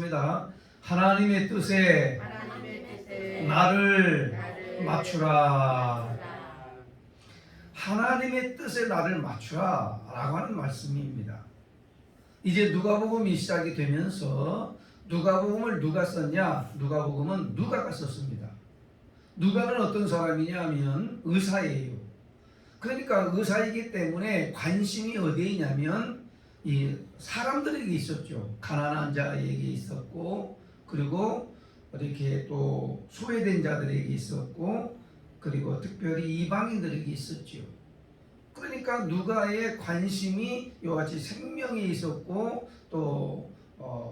읽겠습니다. 하나님의 뜻에 나를 맞추라. 하나님의 뜻에 나를 맞추라 라고 하는 말씀입니다. 이제 누가복음이 시작이 되면서 누가복음을 누가 썼냐? 누가복음은 누가가 썼습니다. 누가는 어떤 사람이냐 하면 의사예요. 그러니까 의사이기 때문에 관심이 어디에 있냐면 이 사람들에게 있었죠. 가난한 자에게 있었고, 그리고 이렇게 또 소외된 자들에게 있었고, 그리고 특별히 이방인들에게 있었죠. 그러니까 누가의 관심이 이와 같이 생명에 있었고, 또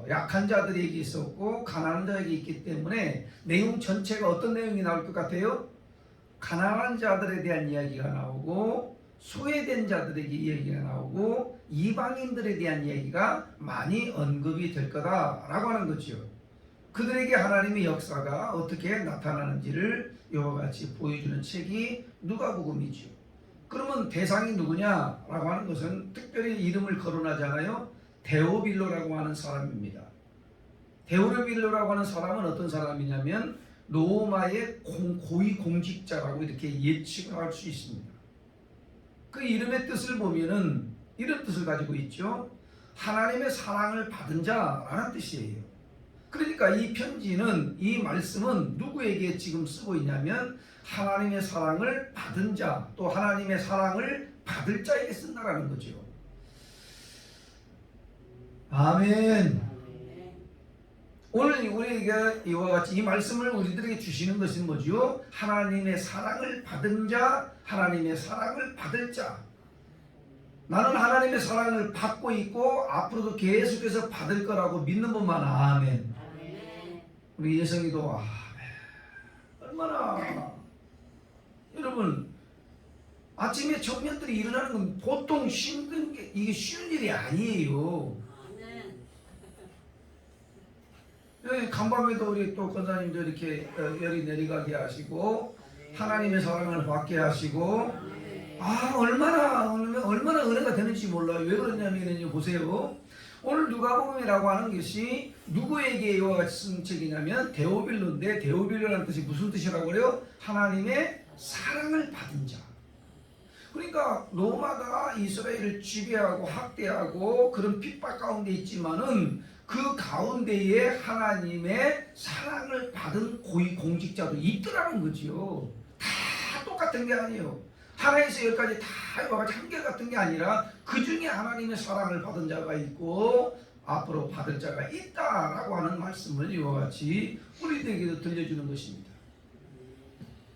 약한 자들에게 있었고, 가난한 자에게 있기 때문에 내용 전체가 어떤 내용이 나올 것 같아요? 가난한 자들에 대한 이야기가 나오고, 소외된 자들에게 이야기가 나오고, 이방인들에 대한 이야기가 많이 언급이 될 거다라고 하는 거죠. 그들에게 하나님의 역사가 어떻게 나타나는지를 이와 같이 보여주는 책이 누가복음이죠. 그러면 대상이 누구냐라고 하는 것은 특별히 이름을 거론하잖아요. 데오빌로라고 하는 사람입니다. 데오빌로라고 하는 사람은 어떤 사람이냐면 로마의 고위 공직자라고 이렇게 예측을 할 수 있습니다. 그 이름의 뜻을 보면은 이런 뜻을 가지고 있죠. 하나님의 사랑을 받은 자라는 뜻이에요. 그러니까 이 편지는, 이 말씀은 누구에게 지금 쓰고 있냐면 하나님의 사랑을 받은 자, 또 하나님의 사랑을 받을 자에게 쓴다라는 거죠. 아멘. 오늘 우리가 이와 같이 이 말씀을 우리들에게 주시는 것은 뭐죠? 하나님의 사랑을 받은 자, 하나님의 사랑을 받을 자. 나는 하나님의 사랑을 받고 있고 앞으로도 계속해서 받을 거라고 믿는 분만 아멘. 우리 예성이도 아멘. 얼마나 여러분 아침에 청년들이 일어나는 건 보통 힘든 게 이게 쉬운 일이 아니에요. 간밤에도 우리 또 권사님도 이렇게 열이 내려가게 하시고 하나님의 사랑을 받게 하시고 얼마나 은혜가 되는지 몰라요. 왜 그러냐면 보세요. 오늘 누가복음이라고 하는 것이 누구에게 이와 같이 쓴 책이냐면 데오빌로인데 데오빌로라는 뜻이 무슨 뜻이라고 그래요? 하나님의 사랑을 받은 자. 그러니까 로마가 이스라엘을 지배하고 학대하고 그런 핍박 가운데 있지만은 그 가운데에 하나님의 사랑을 받은 고위 공직자도 있더라는 거지요. 다 똑같은 게 아니에요. 하나에서 열까지 다 이와 같이 한결같은 게 아니라 그 중에 하나님의 사랑을 받은 자가 있고 앞으로 받을 자가 있다라고 하는 말씀을 이와 같이 우리들에게도 들려주는 것입니다.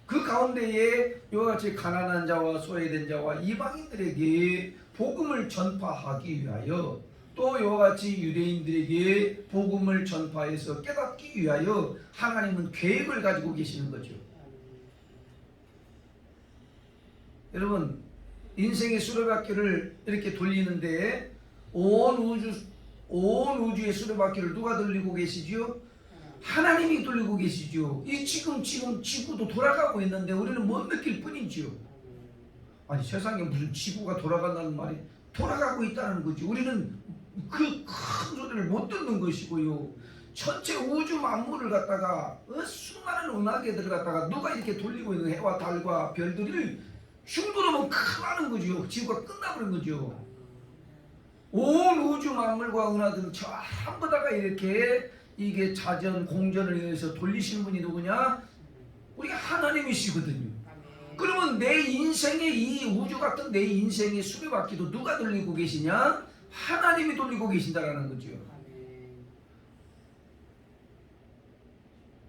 그 가운데에 이와 같이 가난한 자와 소외된 자와 이방인들에게 복음을 전파하기 위하여 또 이와 같이 유대인들에게 복음을 전파해서 깨닫기 위하여 하나님은 계획을 가지고 계시는 거죠. 여러분 인생의 수레바퀴를 이렇게 돌리는데 온 우주의 수레바퀴를 누가 돌리고 계시죠? 하나님이 돌리고 계시죠. 이 지금 지구도 돌아가고 있는데 우리는 못 느낄 뿐이죠. 아니 세상에 무슨 지구가 돌아간다는 말이 돌아가고 있다는 거지. 우리는 그 큰 소리를 못 듣는 것이고요. 전체 우주 만물을 갖다가 수많은 은하계들을 갖다가 누가 이렇게 돌리고 있는 해와 달과 별들을 흉도로만 크다는 거죠. 지구가 끝나버린 거죠. 온 우주 만물과 은하들은 전부 다가 이렇게 이게 자전 공전을 위해서 돌리시는 분이 누구냐? 우리 하나님이시거든요. 그러면 내 인생의 이 우주 같은 내 인생의 수레바퀴도 누가 돌리고 계시냐? 하나님이 돌리고 계신다라는 거죠.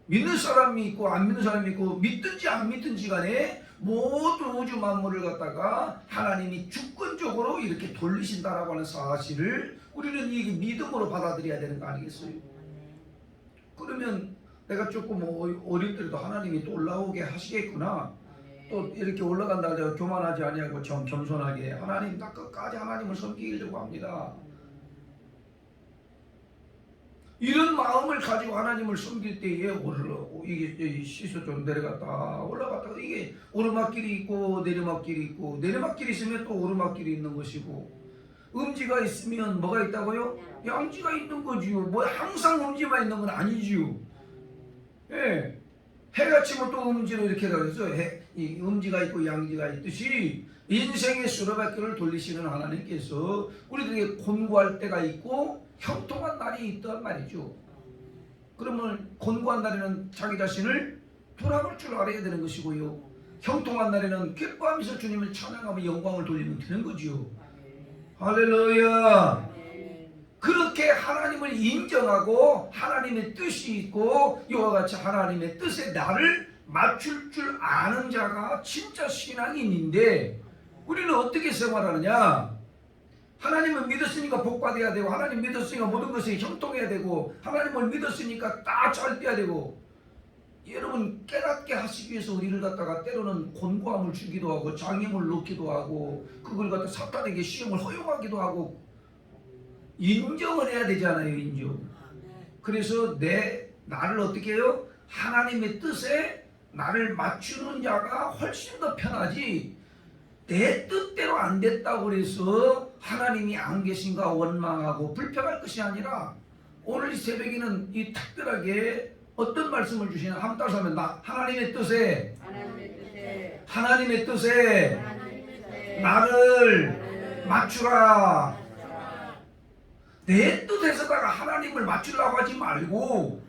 믿는 사람이 있고 안 믿는 사람이 있고 믿든지 안 믿든지 간에 모든 우주 만물을 갖다가 하나님이 주권적으로 이렇게 돌리신다라고 하는 사실을 우리는 이 믿음으로 받아들여야 되는 거 아니겠어요? 그러면 내가 조금 어릴 때도 하나님이 또 올라오게 하시겠구나. 또 이렇게 올라간다 내가 교만하지 아니하고 좀 겸손하게 하나님 나 끝까지 하나님을 섬기려고 합니다. 이런 마음을 가지고 하나님을 섬길 때에 이게 시소 좀 내려갔다 올라갔다 이게 오르막길이 있고 내리막길이 있고 내리막길이 있으면 또 오르막길이 있는 것이고 음지가 있으면 뭐가 있다고요? 양지가 있는 거지요. 뭐 항상 음지만 있는 건 아니지요. 예. 해가 치면 또 음지로 이렇게 되어서 이 음지가 있고 양지가 있듯이 인생의 수레바퀴를 돌리시는 하나님께서 우리들에게 곤고할 때가 있고 형통한 날이 있단 말이죠. 그러면 곤고한 날에는 자기 자신을 돌아볼 줄 알아야 되는 것이고요. 형통한 날에는 기뻐하면서 주님을 찬양하며 영광을 돌리면 되는 거지요. 할렐루야. 그렇게 하나님을 인정하고 하나님의 뜻이 있고 이와 같이 하나님의 뜻에 나를 맞출 줄 아는 자가 진짜 신앙인인데, 우리는 어떻게 생활하느냐? 하나님을 믿었으니까 복받아야 되고, 하나님 믿었으니까 모든 것이 형통해야 되고, 하나님을 믿었으니까 다 잘 돼야 되고. 여러분, 깨닫게 하시기 위해서 우리를 갖다가 때로는 곤고함을 주기도 하고 장애물 넣기도 하고 그걸 갖다 사탄에게 시험을 허용하기도 하고 인정을 해야 되잖아요. 인정. 그래서 나를 어떻게 해요? 하나님의 뜻에 나를 맞추는 자가 훨씬 더 편하지, 내 뜻대로 안 됐다고 해서 하나님이 안 계신가 원망하고 불평할 것이 아니라, 오늘 이 새벽에는 이 특별하게 어떤 말씀을 주시나 한번 따라서 하면, 하나님의 뜻에 나를 맞추라. 내 뜻에서다가 하나님을 맞추려고 하지 말고,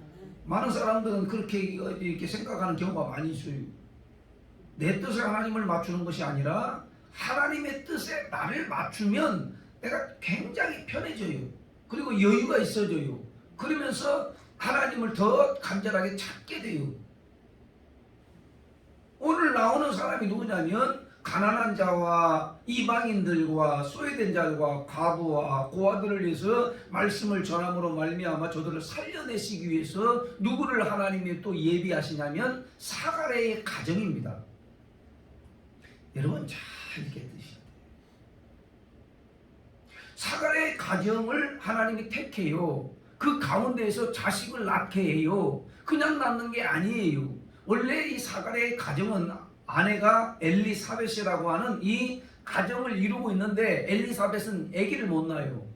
많은 사람들은 그렇게 이렇게 생각하는 경우가 많이 있어요. 내 뜻에 하나님을 맞추는 것이 아니라 하나님의 뜻에 나를 맞추면 내가 굉장히 편해져요. 그리고 여유가 있어져요. 그러면서 하나님을 더 간절하게 찾게 돼요. 오늘 나오는 사람이 누구냐면 가난한 자와 이방인들과 소외된 자와 과부와 고아들을 위해서 말씀을 전함으로 말미암아 저들을 살려내시기 위해서 누구를 하나님이 또 예비하시냐면 사가랴의 가정입니다. 여러분 잘 읽게 드셔야 돼요. 사가랴의 가정을 하나님이 택해요. 그 가운데에서 자식을 낳게 해요. 그냥 낳는 게 아니에요. 원래 이 사가랴의 가정은 아내가 엘리사벳이라고 하는 이 가정을 이루고 있는데, 엘리사벳은 아기를 못 낳아요.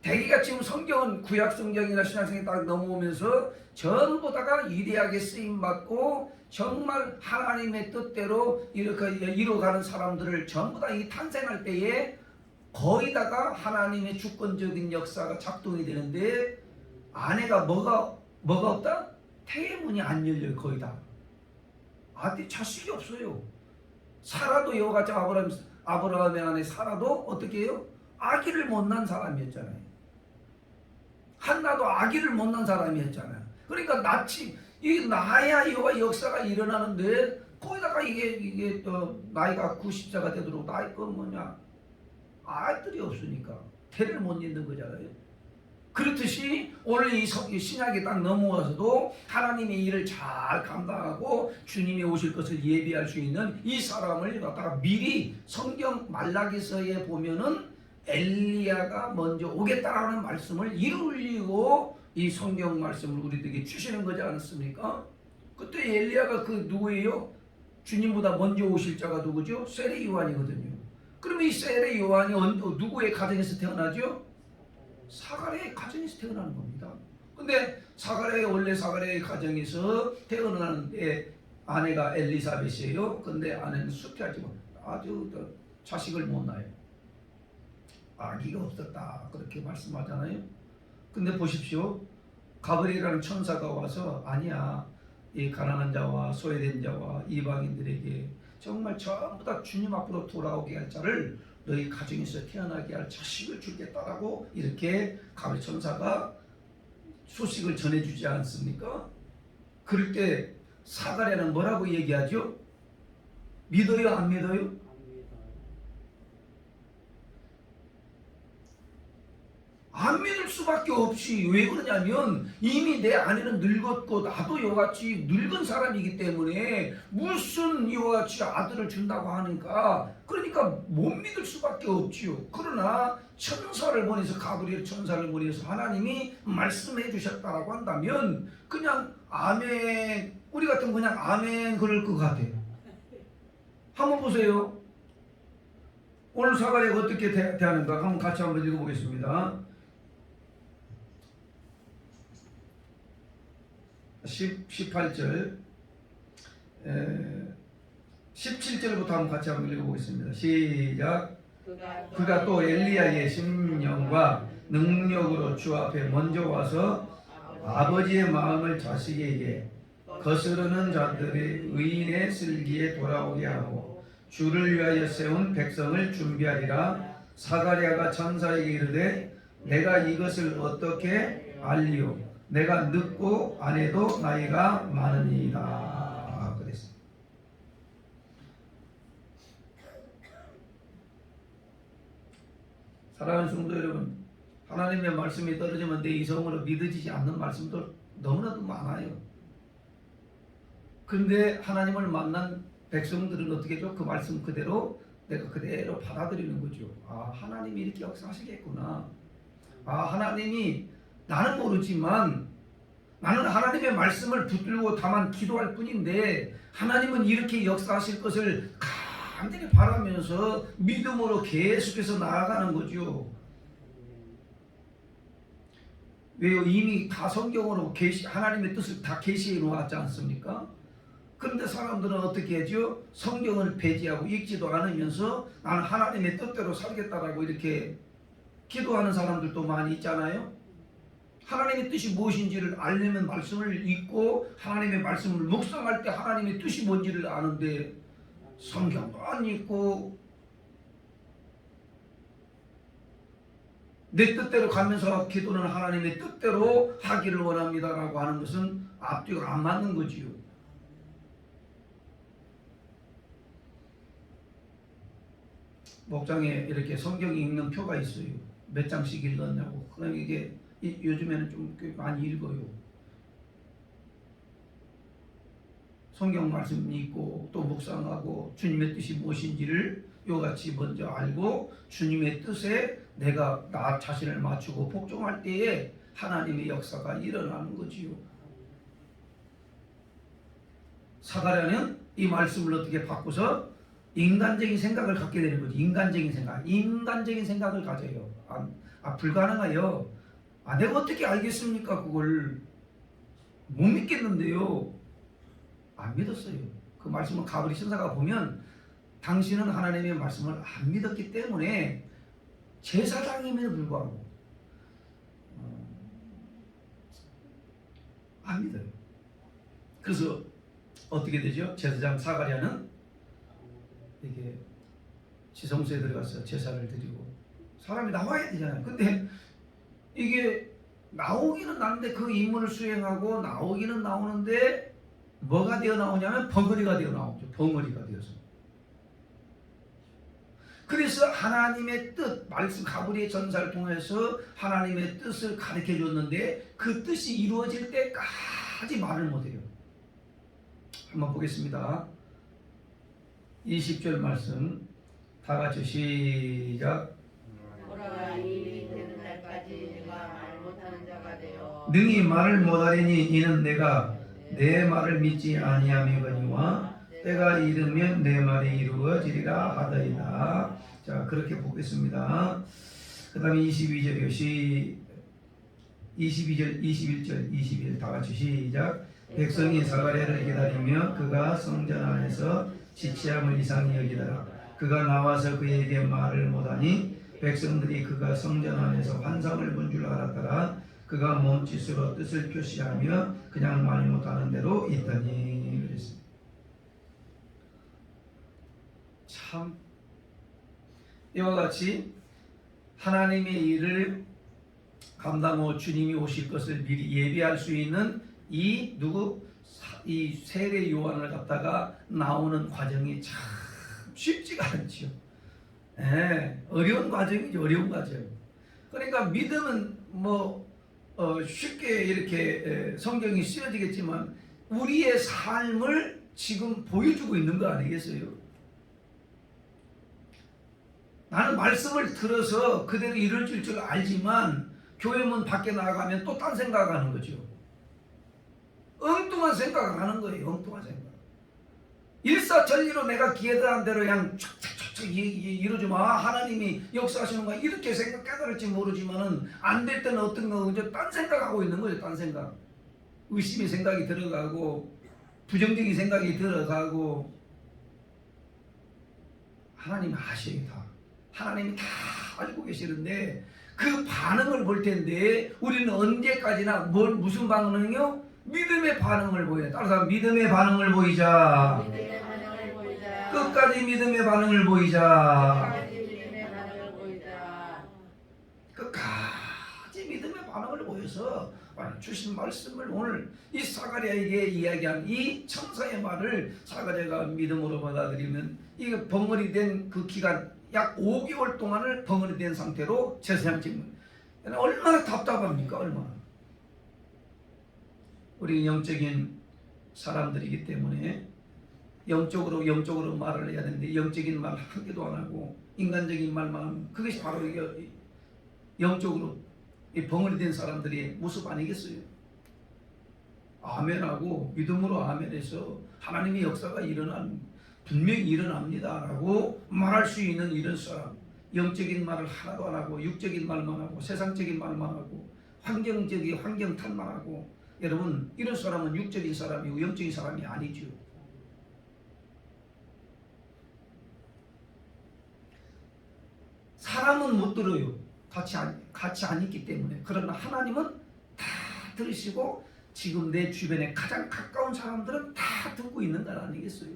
대개가 지금 성경은 구약 성경이나 신약성에 딱 넘어오면서 전부 다가 위대하게 쓰임받고 정말 하나님의 뜻대로 이렇게 이루어가는 사람들을 전부 다 이 탄생할 때에 거의 다가 하나님의 주권적인 역사가 작동이 되는데, 아내가 뭐가 없다? 태문이 안 열려요. 거의 다. 자식이 없어요. 사라도 이와 같이 아브라함의 아내 사라도 어떻게 해요? 아기를 못 낳은 사람이었잖아요. 한나도 아기를 못 낳은 사람이었잖아요. 그러니까 나야 이와 역사가 일어나는데, 거기다가 이게 나이가 90세가 되도록 아이들이 없으니까 태를 못 잇는 거잖아요. 그렇듯이 오늘 이 신약에 딱 넘어와서도 하나님의 일을 잘 감당하고 주님이 오실 것을 예비할 수 있는 이 사람을 갖다가 미리 성경 말라기서에 보면은 엘리야가 먼저 오겠다라는 말씀을 이루려고 이 성경 말씀을 우리들에게 주시는 거지 않습니까? 그때 엘리야가 그 누구예요? 주님보다 먼저 오실 자가 누구죠? 세례 요한이거든요. 그러면 이 세례 요한이 누구의 가정에서 태어나죠? 사가랴의 가정에서 태어나는 겁니다. 근데 원래 사가랴의 가정에서 태어나는데 아내가 엘리사벳이에요. 근데 아내는 수태하지만 아주 자식을 못 낳아요. 아기가 없었다 그렇게 말씀하잖아요. 근데 보십시오. 가브리엘이라는 천사가 와서 아니야, 이 가난한 자와 소외된 자와 이방인들에게 정말 전부 다 주님 앞으로 돌아오게 할 자를 너희 가정에서 태어나게 할 자식을 주겠다라고 이렇게 가브리엘 천사가 소식을 전해주지 않습니까? 그럴 때 사가랴는 뭐라고 얘기하죠? 믿어요, 안 믿어요? 안 믿을 수밖에 없이. 왜 그러냐면 이미 내 아내는 늙었고 나도 이같이 늙은 사람이기 때문에 무슨 이같이 아들을 준다고 하니까, 그러니까 못 믿을 수밖에 없지요. 그러나 천사를 보내서, 가브리엘 천사를 보내서 하나님이 말씀해 주셨다라고 한다면 그냥 아멘, 우리 같으면 그냥 아멘 그럴 것 같아요. 한번 보세요. 오늘 사가랴가 어떻게 대하는가 한번 같이 한번 읽어보겠습니다. 18절 17절부터 한번 같이 한번 읽어보겠습니다. 시작. 그가 또 엘리야의 심령과 능력으로 주 앞에 먼저 와서 아버지의 마음을 자식에게 거스르는 자들의 의인의 슬기에 돌아오게 하고 주를 위하여 세운 백성을 준비하리라. 사가랴가 천사에게 이르되 내가 이것을 어떻게 알리오? 내가 늙고 아내도 나이가 많으니이다. 그랬습니다. 사랑하는 성도 여러분, 하나님의 말씀이 떨어지면 내 이성으로 믿어지지 않는 말씀도 너무나도 많아요. 그런데 하나님을 만난 백성들은 어떻게 해줘? 그 말씀 그대로 내가 그대로 받아들이는 거죠. 아, 하나님이 이렇게 역사하시겠구나. 아, 하나님이 나는 모르지만 나는 하나님의 말씀을 붙들고 다만 기도할 뿐인데 하나님은 이렇게 역사하실 것을 간절히 바라면서 믿음으로 계속해서 나아가는 거죠. 왜요? 이미 다 성경으로 하나님의 뜻을 다 계시해 놓았지 않습니까? 그런데 사람들은 어떻게 하죠? 성경을 배제하고 읽지도 않으면서 나는 하나님의 뜻대로 살겠다라고 이렇게 기도하는 사람들도 많이 있잖아요. 하나님의 뜻이 무엇인지를 알려면 말씀을 읽고 하나님의 말씀을 묵상할 때 하나님의 뜻이 뭔지를 아는데 성경도 안 읽고 내 뜻대로 가면서 기도는 하나님의 뜻대로 하기를 원합니다라고 하는 것은 앞뒤가 안 맞는 거지요. 목장에 이렇게 성경 읽는 표가 있어요. 몇 장씩 읽었냐고. 그럼 이게 요즘에는 좀 많이 읽어요. 성경 말씀 읽고 또 묵상하고 주님의 뜻이 무엇인지를 요같이 먼저 알고 주님의 뜻에 내가 나 자신을 맞추고 복종할 때에 하나님의 역사가 일어나는 거지요. 사가랴는 이 말씀을 어떻게 바꿔서 인간적인 생각을 갖게 되는 거지. 인간적인 생각을 가져요. 불가능해요. 내가 어떻게 알겠습니까? 그걸 못 믿겠는데요. 안 믿었어요. 그 말씀을 가브리 신사가 보면 당신은 하나님의 말씀을 안 믿었기 때문에 제사장임에도 불구하고 안 믿어요. 그래서 어떻게 되죠? 제사장 사가랴는 이게 지성소에 들어가서 제사를 드리고 사람이 나와야 되잖아요. 근데 이게 나오기는 나는데 그 임무를 수행하고 나오기는 나오는데 뭐가 되어 나오냐면 벙어리가 되어 나오죠. 벙어리가 되어서. 그래서 하나님의 뜻, 말씀 가브리의 전사를 통해서 하나님의 뜻을 가르쳐 줬는데 그 뜻이 이루어질 때까지 말을 못해요. 한번 보겠습니다. 20절 말씀 다 같이 시작. 보라 일이 되는 날까지 내가 말 못하는 자가 되어 능히 말을 못하리니 이는 내가 내 말을 믿지 아니함이거니와 때가 이르면 내 말이 이루어지리라 하더이다. 자, 그렇게 보겠습니다. 그 다음에 22절이요. 22절, 21절, 21 다 같이 시작. 백성이 사가랴를 기다리며 그가 성전 안에서 지체함을 이상히 여기더라. 그가 나와서 그에게 말을 못하니 백성들이 그가 성전 안에서 환상을 본 줄 알았더라. 그가 몸짓으로 뜻을 표시하며 그냥 말 못하는 대로 있더니 그랬습니다. 참 이와 같이 하나님의 일을 감당하고 주님이 오실 것을 미리 예비할 수 있는 이 세례 요한을 갖다가 나오는 과정이 참 쉽지가 않죠. 어려운 과정이죠. 어려운 과정. 그러니까 믿음은 쉽게 이렇게 성경이 쓰여지겠지만 우리의 삶을 지금 보여주고 있는 거 아니겠어요? 나는 말씀을 들어서 그대로 이루어질 줄 알지만 교회 문 밖에 나가면 또 딴 생각하는 거죠. 엉뚱한 생각을 하는 거예요. 엉뚱한 생각. 일사천리로 내가 기회한 대로 그냥 촥촥촥 이러지 마. 하나님이 역사하시는 거 이렇게 깨달을지 모르지만은 안 될 때는 어떤 거 이제 딴 생각하고 있는 거죠. 딴 생각. 의심의 생각이 들어가고 부정적인 생각이 들어가고. 하나님 아셔요. 다. 하나님이 다 알고 계시는데 그 반응을 볼 텐데 우리는 언제까지나 무슨 반응이요? 믿음의 반응을 보여야 돼. 따라서 믿음의 반응을 보이자. 믿음의 반응을 보이자. 끝까지 믿음의 반응을 보이자. 끝까지 믿음의 반응을 보이자. 끝까지 믿음의 반응을 보여서 주신 말씀을 오늘 이 사가랴에게 이야기한 이 천사의 말을 사가랴가 믿음으로 받아들이면 이게 벙어리 된 그 기간 약 5개월 동안을 벙어리 된 상태로 제사장 직문. 얼마나 답답합니까? 얼마나. 우리 영적인 사람들이기 때문에 영적으로 말을 해야 되는데 영적인 말 한 개도 안 하고 인간적인 말만 하면 그것이 바로 이게 영적으로 이 벙어리 된 사람들의 모습 아니겠어요? 아멘하고 믿음으로 아멘해서 하나님의 역사가 분명히 일어납니다라고 말할 수 있는 이런 사람. 영적인 말을 하나도 안 하고 육적인 말만 하고 세상적인 말만 하고 환경 탓만 하고. 여러분 이런 사람은 육적인 사람이고 영적인 사람이 아니죠. 사람은 못 들어요. 같이 안 있기 때문에. 그러나 하나님은 다 들으시고 지금 내 주변에 가장 가까운 사람들은 다 듣고 있는 건 아니겠어요?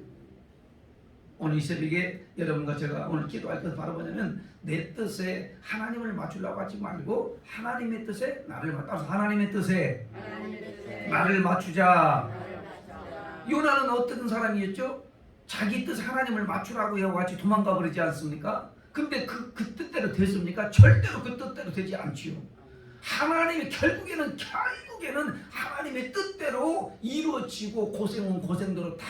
오늘 이 새벽에 여러분과 제가 오늘 기도할 것 바로 뭐냐면 내 뜻에 하나님을 맞추려고 하지 말고 하나님의 뜻에 나를 맞춰서 하나님의 뜻에 나를 맞추자. 요나는 어떤 사람이었죠? 자기 뜻 하나님을 맞추라고 해서 같이 도망가 버리지 않습니까? 근데 그 뜻대로 됐습니까? 절대로 그 뜻대로 되지 않지요. 하나님이 결국에는 하나님의 뜻대로 이루어지고 고생은 고생대로 다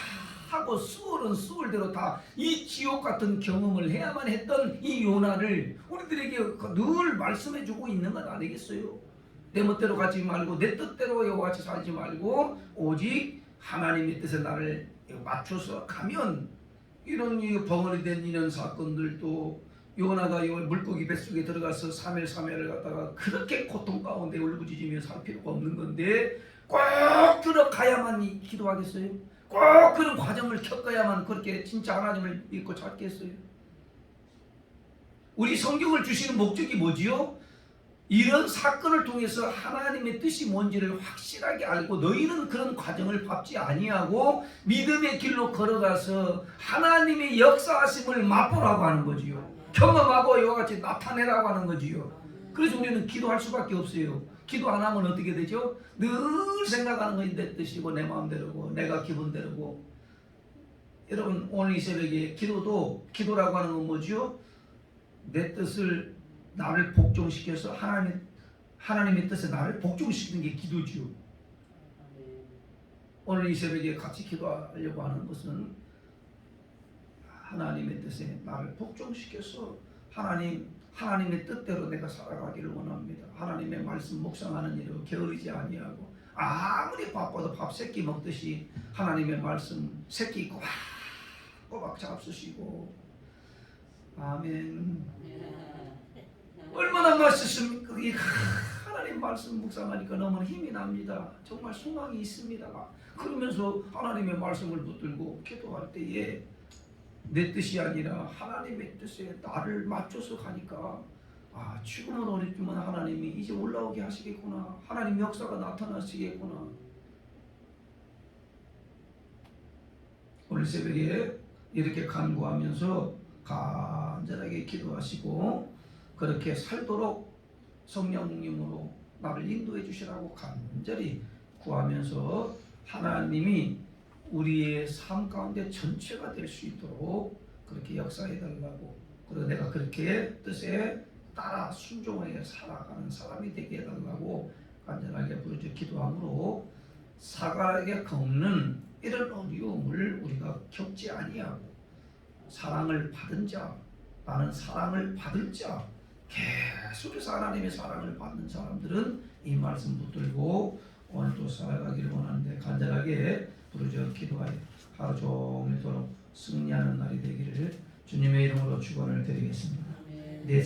하고 수월은 수월대로 다 이 지옥 같은 경험을 해야만 했던 이 요나를 우리들에게 늘 말씀해주고 있는 건 아니겠어요? 내 멋대로 가지 말고 내 뜻대로 이와 같이 살지 말고 오직 하나님의 뜻에 나를 맞춰서 가면 이런 벙어리 된 이런 사건들도 요나가 물고기 뱃속에 들어가서 3일 갖다가 그렇게 고통 가운데 울부짖으며 살 필요가 없는 건데 꼭 들어가야만 기도하겠어요? 꼭 그런 과정을 겪어야만 그렇게 진짜 하나님을 믿고 찾겠어요? 우리 성경을 주시는 목적이 뭐지요? 이런 사건을 통해서 하나님의 뜻이 뭔지를 확실하게 알고 너희는 그런 과정을 밟지 아니하고 믿음의 길로 걸어가서 하나님의 역사하심을 맛보라고 하는 거지요. 경험하고 이와 같이 나타내라고 하는 거지요. 그래서 우리는 기도할 수밖에 없어요. 기도 안 하면 어떻게 되죠? 늘 생각하는 것이 내 뜻이고 내 마음대로고 내가 기분대로고. 여러분 오늘 이 새벽에 기도라고 하는 건 뭐지요? 내 뜻을 나를 복종시켜서 하나님의 뜻에 나를 복종시키는 게 기도지요. 오늘 이 새벽에 같이 기도하려고 하는 것은 하나님의 뜻에 나를 복종시켜서 하나님의 뜻대로 내가 살아가기를 원합니다. 하나님의 말씀 묵상하는 일로 게으르지 아니하고 아무리 바빠도 밥 새끼 먹듯이 하나님의 말씀 새끼 꼬박 잡수시고. 아멘. 얼마나 맛있습니까? 하나님 말씀 묵상하니까 너무 힘이 납니다. 정말 소망이 있습니다. 그러면서 하나님의 말씀을 붙들고 기도할 때에 내 뜻이 아니라 하나님의 뜻에 나를 맞춰서 가니까 지금은 어렵지만 하나님이 이제 올라오게 하시겠구나. 하나님 역사가 나타나시겠구나. 오늘 새벽에 이렇게 간구하면서 간절하게 기도하시고 그렇게 살도록 성령님으로 나를 인도해 주시라고 간절히 구하면서 하나님이 우리의 삶 가운데 전체가 될 수 있도록 그렇게 역사해 달라고, 그리고 내가 그렇게 뜻에 따라 순종하게 살아가는 사람이 되게 해달라고 간절하게 부르짖어 기도함으로 사가랴에게 겪는 이런 어려움을 우리가 겪지 아니하고 사랑을 받은 자, 나는 사랑을 받을 자, 계속해서 하나님의 사랑을 받는 사람들은 이 말씀 붙들고 오늘도 살아가기를 원하는데 간절하게 부르짖어 기도하여 하루 종일도록 승리하는 날이 되기를 주님의 이름으로 축원을 드리겠습니다. 내